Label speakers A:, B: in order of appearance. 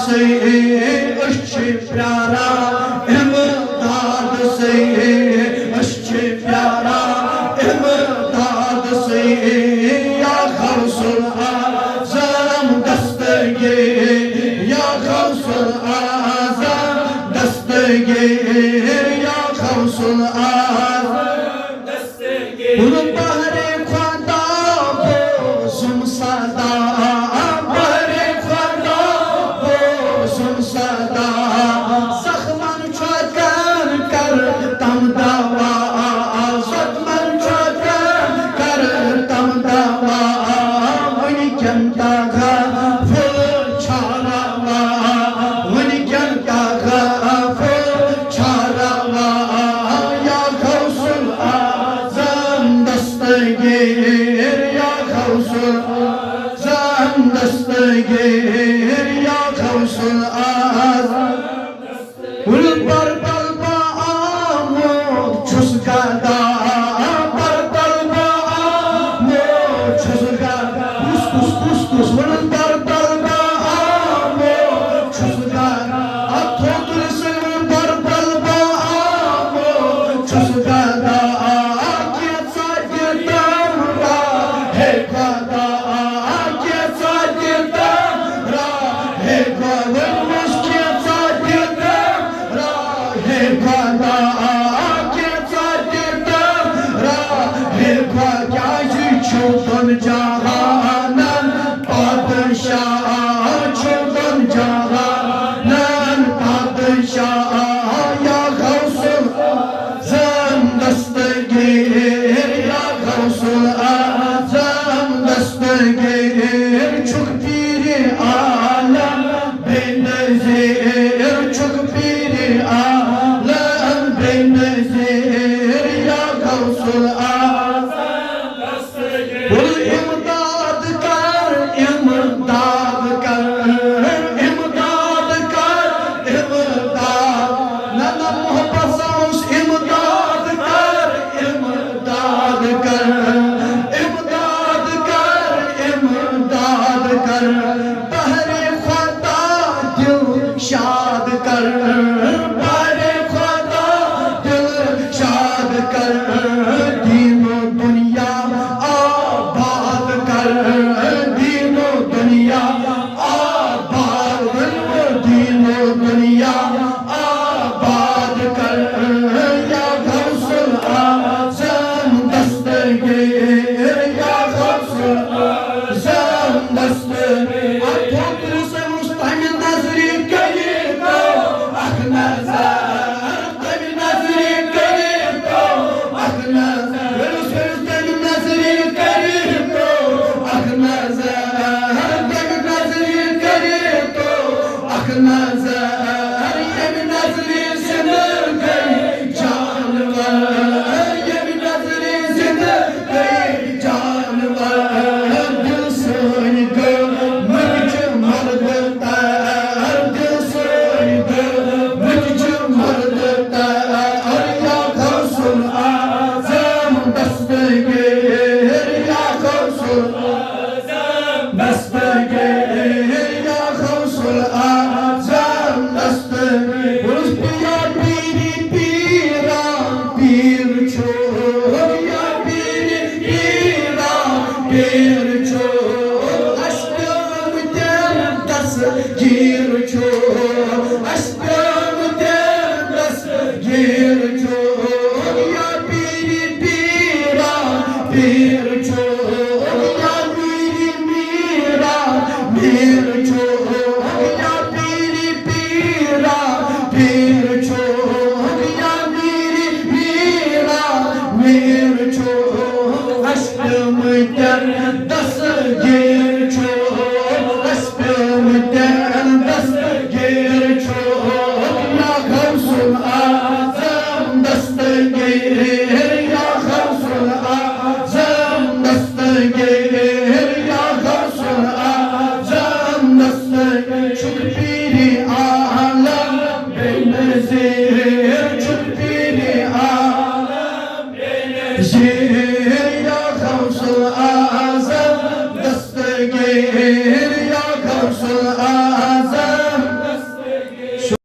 A: से अच्छे प्यारा इमदाद से अच्छे प्यारा इमदाद से या गौसुल आज़म दस्तगीर या गौसुल आज़म दस्तगीर या गौसुल आज़म दस्तगीर बहरे ख्वादा बोज़ुम सदा बहरे ख्वादा बोज़ुम सदा ज़ख्मन चोकर कर तम दवा ज़ख्मन चोकर कर तम दवा वनिकन दागा फुल छारावा वनिकन दागा फुल छारावा या गौसुल आज़म दस्तगीर या गौसुल आज़म दस्तगीर या गौसुल आज़म उल पर तलबा आमोद छुस गदा पर तलबा आमोद छुस गदा कुस कुस कुस कुस उल पर तलबा आमोद छुस गदा अथोतुल सिल पर तलबा आमोद छुस गदा के साथ तमरा है गदा के साथ तमरा है गदा मुश्किल साथ तमरा है गदा के साथ तमरा है गदा छुपन जहानन बादशाह छुपन जहानन बादशाह या गौसुल आज़म दस्तगीर या गौसुल आज़म दस्तगीर छुक पीरे आलम बेनज़ीर छुक पीरे आलम बेनज़ीर या गौसुल आज़म दस्तगीर इमदाद कर इमदाद कर इमदाद कर इमदाद नना मोहब्बत साउस इमदाद कर इमदाद कर इमदाद कर इमदाद कर बहरे ख्वादा दिल शाद कर बहरे ख्वादा दिल शाद कर दीनो दुनिया आबाद कर दीनो दुनिया आबाद दीनो दुनिया आबाद कर या गौसुल आज़म दस्तगीर या गौसुल आज़म दस्तगीर अथोतुल से मुस्तमिल नज़री करी तो अख नज़र तभी नज़री करी तो अख नज़र तभी नज़री करी तो अख नज़र तभी नज़री करी तो अख नज़र ये भी नज़री सिंदर गई जानवर ये भी नज़री सिंदर गई जानवर दिल सोई गो मुझ मर्द तार दिल सोई गो मुझ मर्द तार या गौसुल आज़म दस्तगीर या गौसुल आज़म दस्तगीर या गौसुल आज़म दस्तगीर उस पिया पीरी पीरा पीर छोड़ या पीरी पीरा पीर छोड़ अश्कम तेर दस्तगीर छोड़ अश्कम तेर दस्तगीर छोड़ या पीरी पीरा पीर छोड़ या पीरी मीरा मीर छोड़ या पीरी पीरा पीर छोड़ या पीरी मीरा मीर छोड़ अश्कम तेर दस्तगीर छोड़ अश्कम तेर दस्तगीर छोड़ या गौसुल आज़म दस्तगीर या गौसुल आज़म दस्तगीर या गौसुल आज़म दस्तगीर छुक पीरे